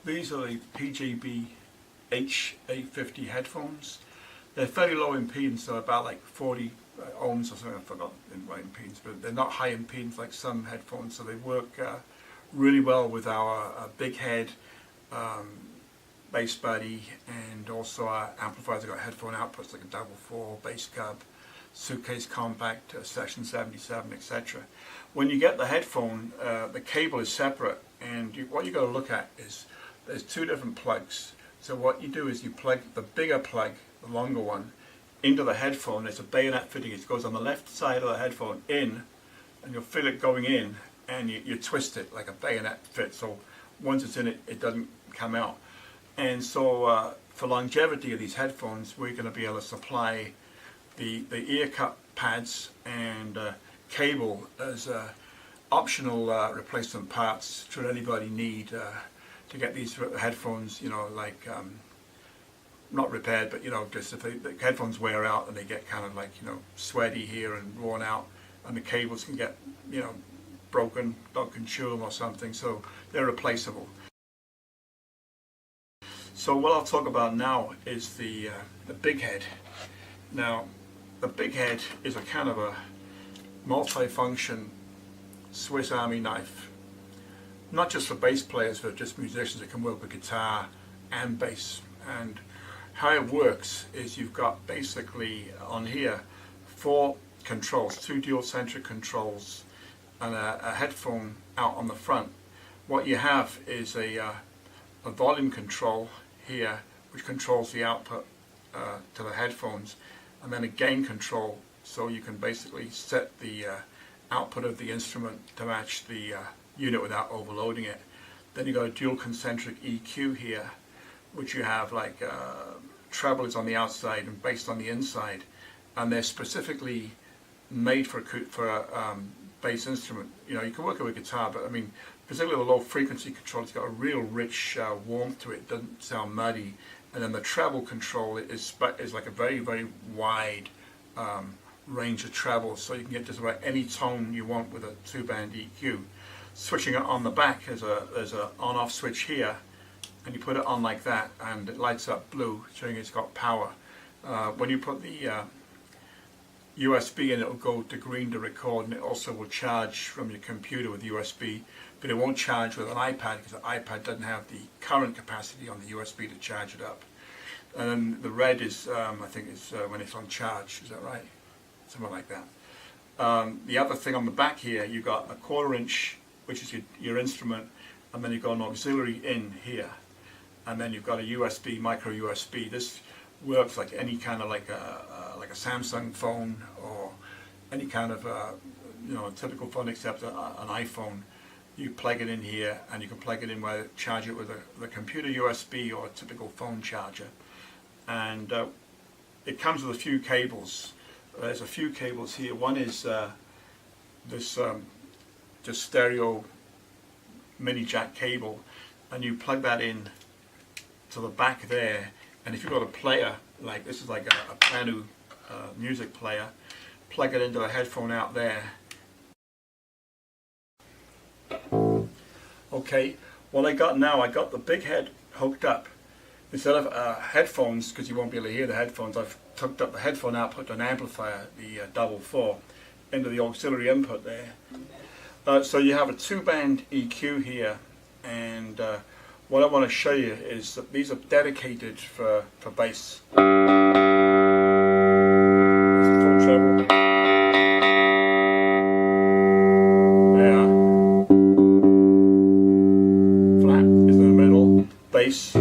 These are the PJB H850 headphones. They're fairly low impedance, so about like 40 ohms or something. I forgot what impedance, but they're not high impedance like some headphones, so they work really well with our Bighead bass body, and also our amplifiers have got headphone outputs like a double 4, bass cub, suitcase compact, session 77, etc. When you get the headphone, the cable is separate, and what you got to look at is there's two different plugs. So what you do is you plug the bigger plug, the longer one, into the headphone. There's a bayonet fitting. It goes on the left side of the headphone in, and you'll feel it going in, and you twist it like a bayonet fit. So once it's in it, it doesn't come out. And so for longevity of these headphones, we're going to be able to supply the ear cup pads and cable as optional replacement parts should anybody need to get these headphones, you know, like not repaired, but you know, just if the headphones wear out and they get kind of like, you know, sweaty here and worn out, and the cables can get, you know, broken, dog can chew them or something, so they're replaceable. So what I'll talk about now is the Bighead. Now, the Bighead is a kind of a multi-function Swiss Army knife. Not just for bass players, but just musicians. It can work with guitar and bass. And how it works is you've got basically on here 4 controls, 2 dual-centric controls, and a headphone out on the front. What you have is a volume control here, which controls the output to the headphones, and then a gain control, so you can basically set the output of the instrument to match the unit without overloading it. Then you've got a dual concentric EQ here, which you have like treble is on the outside and bass on the inside, and they're specifically made for a bass instrument. You know, you can work it with guitar, but I mean, particularly the low frequency control, it's got a real rich warmth to it. It doesn't sound muddy. And then the treble control is like a very, very wide range of treble, so you can get just about any tone you want with a 2-band EQ. Switching it on the back, there's a on-off switch here, and you put it on like that, and it lights up blue, showing it's got power. When you put the USB in, it'll go to green to record, and it also will charge from your computer with USB, but it won't charge with an iPad because the iPad doesn't have the current capacity on the USB to charge it up. And then the red is, I think, is when it's on charge. Is that right? Something like that. The other thing on the back here, you've got a 1/4 inch, which is your instrument, and then you've got an auxiliary in here, and then you've got a USB, micro USB. This works like any kind of like a Samsung phone or any kind of you know, a typical phone except an iPhone. You plug it in here, and you can plug it in where charge it with the computer USB or a typical phone charger. And it comes with a few cables. There's a few cables here. One is this just stereo mini jack cable, and you plug that in to the back there. And if you've got a player, like this is like a brand new music player, plug it into the headphone out there. Okay, what I got now, I got the Bighead hooked up. Instead of headphones, because you won't be able to hear the headphones, I've hooked up the headphone output to an amplifier, the double 4, into the auxiliary input there. So you have a 2-band EQ here, and what I want to show you is that these are dedicated for bass. There's full treble. There. Flat is in the middle. Bass.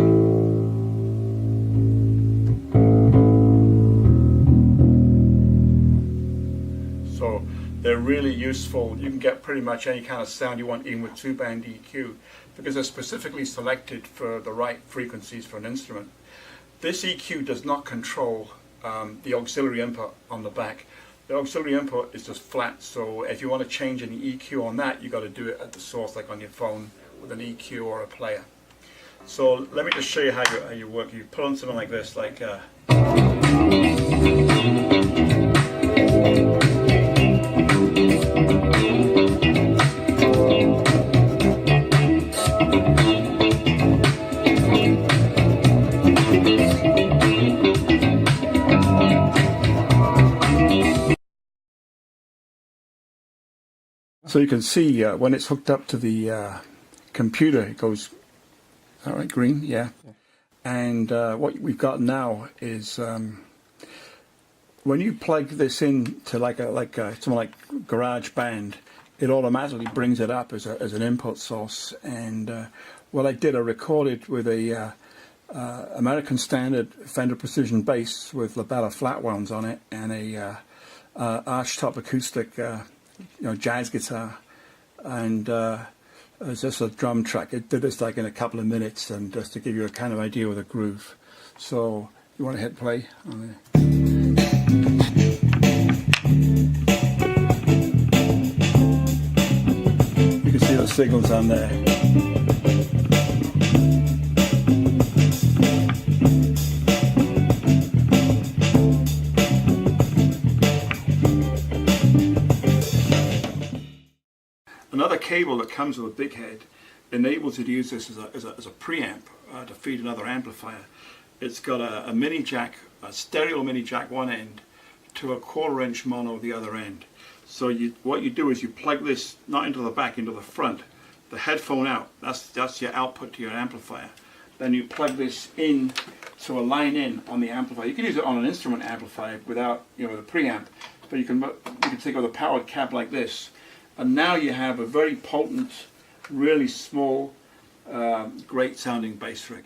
So they're really useful. You can get pretty much any kind of sound you want, even with 2-band EQ, because they're specifically selected for the right frequencies for an instrument. This EQ does not control the auxiliary input on the back. The auxiliary input is just flat, so if you want to change any EQ on that, you've got to do it at the source, like on your phone with an EQ or a player. So let me just show you how you work. You put on something like this, like So you can see when it's hooked up to the computer, it goes, all right, green, yeah. And what we've got now is when you plug this in to something like GarageBand, it automatically brings it up as an input source. And what I did, I recorded with a American Standard Fender Precision bass with labella flat wounds on it, and a archtop acoustic, jazz guitar, and it's just a drum track. It did this like in a couple of minutes, and just to give you a kind of idea of the groove. So you want to hit play on there. You can see the signals on there. Another cable that comes with a Bighead enables you to use this as a preamp to feed another amplifier. It's got a mini jack, a stereo mini jack one end, to a 1/4 inch mono the other end. So what you do is you plug this not into the back, into the front, the headphone out. That's your output to your amplifier. Then you plug this in to a line in on the amplifier. You can use it on an instrument amplifier without the preamp, but you can take it with a powered cab like this. And now you have a very potent, really small, great sounding bass rig.